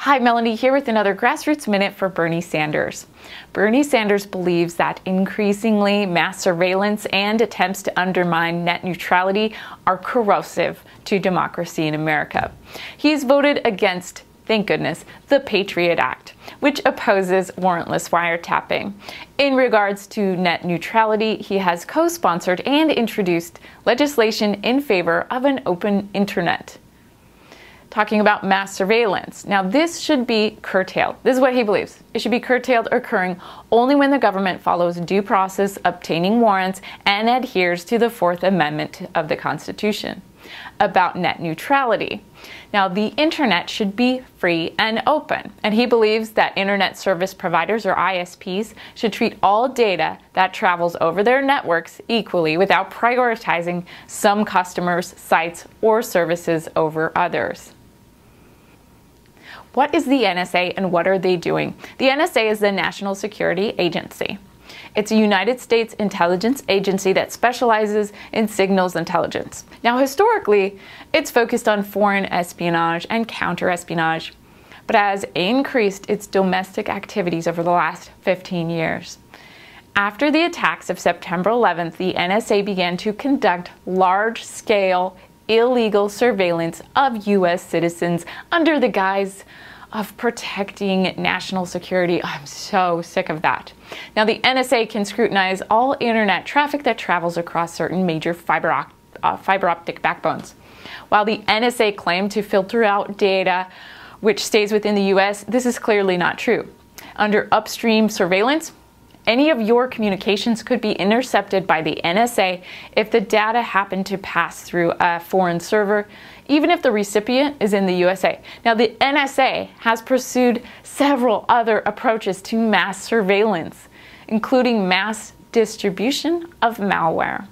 Hi, Melanie here with another Grassroots Minute for Bernie Sanders. Bernie Sanders believes that increasingly mass surveillance and attempts to undermine net neutrality are corrosive to democracy in America. He's voted against, thank goodness, the Patriot Act, which opposes warrantless wiretapping. In regards to net neutrality, he has co-sponsored and introduced legislation in favor of an open internet. Talking about mass surveillance. Now, this should be curtailed. This is what he believes. It should be curtailed, occurring only when the government follows due process, obtaining warrants, and adheres to the Fourth Amendment of the Constitution. About net neutrality. Now, the internet should be free and open, and he believes that internet service providers, or ISPs, should treat all data that travels over their networks equally without prioritizing some customers, sites, or services over others. What is the NSA and what are they doing? The NSA is the National Security Agency. It's a United States intelligence agency that specializes in signals intelligence. Now, historically, it's focused on foreign espionage and counter-espionage, but has increased its domestic activities over the last 15 years. After the attacks of September 11th, the NSA began to conduct large-scale illegal surveillance of U.S. citizens under the guise of protecting national security. I'm so sick of that. Now, the NSA can scrutinize all internet traffic that travels across certain major fiber optic backbones. While the NSA claimed to filter out data which stays within the U.S., this is clearly not true. Under upstream surveillance, any of your communications could be intercepted by the NSA if the data happened to pass through a foreign server, even if the recipient is in the USA. Now, the NSA has pursued several other approaches to mass surveillance, including mass distribution of malware.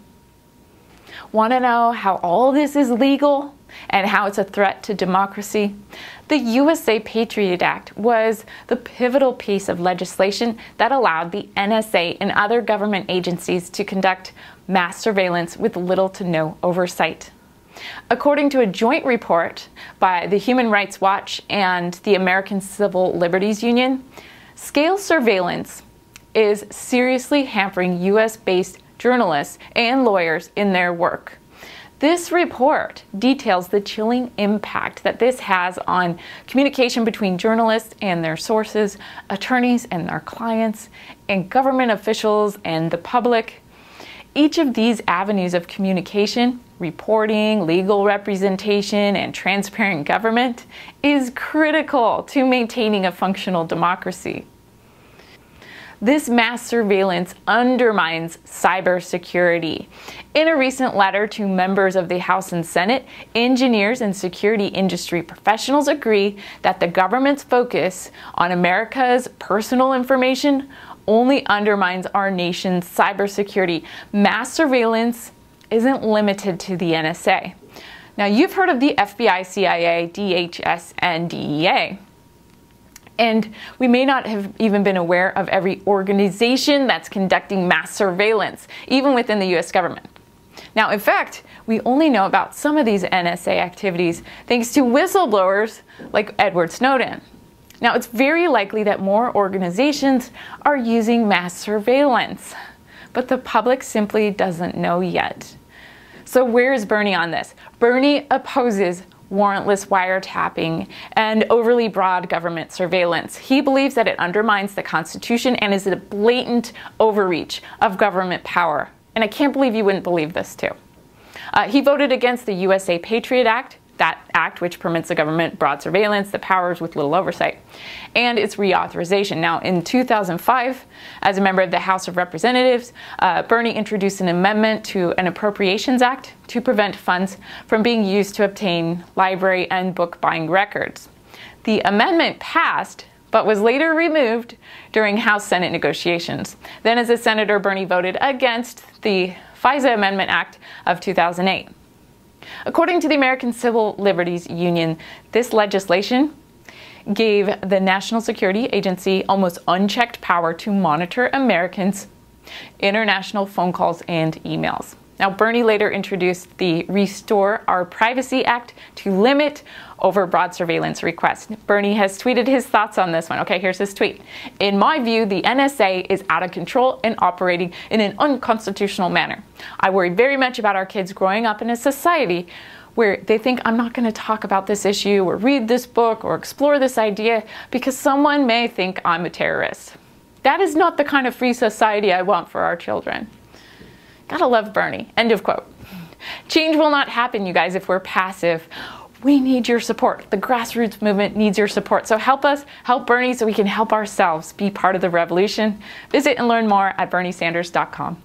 Want to know how all this is legal and how it's a threat to democracy? The USA Patriot Act was the pivotal piece of legislation that allowed the NSA and other government agencies to conduct mass surveillance with little to no oversight. According to a joint report by the Human Rights Watch and the American Civil Liberties Union, scale surveillance is seriously hampering US-based journalists and lawyers in their work. This report details the chilling impact that this has on communication between journalists and their sources, attorneys and their clients, and government officials and the public. Each of these avenues of communication, reporting, legal representation, and transparent government is critical to maintaining a functional democracy. This mass surveillance undermines cybersecurity. In a recent letter to members of the House and Senate, engineers and security industry professionals agree that the government's focus on America's personal information only undermines our nation's cybersecurity. Mass surveillance isn't limited to the NSA. Now, you've heard of the FBI, CIA, DHS, and DEA. And we may not have even been aware of every organization that's conducting mass surveillance, even within the US government. Now, in fact, we only know about some of these NSA activities thanks to whistleblowers like Edward Snowden. Now, it's very likely that more organizations are using mass surveillance, but the public simply doesn't know yet. So where is Bernie on this? Bernie opposes warrantless wiretapping and overly broad government surveillance. He believes that it undermines the Constitution and is a blatant overreach of government power. And I can't believe you wouldn't believe this too. He voted against the USA Patriot Act, that act which permits the government broad surveillance, the powers with little oversight, and its reauthorization. Now, in 2005, as a member of the House of Representatives, Bernie introduced an amendment to an Appropriations Act to prevent funds from being used to obtain library and book buying records. The amendment passed, but was later removed during House-Senate negotiations. Then, as a senator, Bernie voted against the FISA Amendment Act of 2008. According to the American Civil Liberties Union, this legislation gave the National Security Agency almost unchecked power to monitor Americans' international phone calls and emails. Now, Bernie later introduced the Restore Our Privacy Act to limit overbroad surveillance requests. Bernie has tweeted his thoughts on this one. Okay, here's his tweet. In my view, the NSA is out of control and operating in an unconstitutional manner. I worry very much about our kids growing up in a society where they think I'm not going to talk about this issue or read this book or explore this idea because someone may think I'm a terrorist. That is not the kind of free society I want for our children. Gotta love Bernie. End of quote. Change will not happen, you guys, if we're passive. We need your support. The grassroots movement needs your support. So help us, help Bernie so we can help ourselves be part of the revolution. Visit and learn more at berniesanders.com.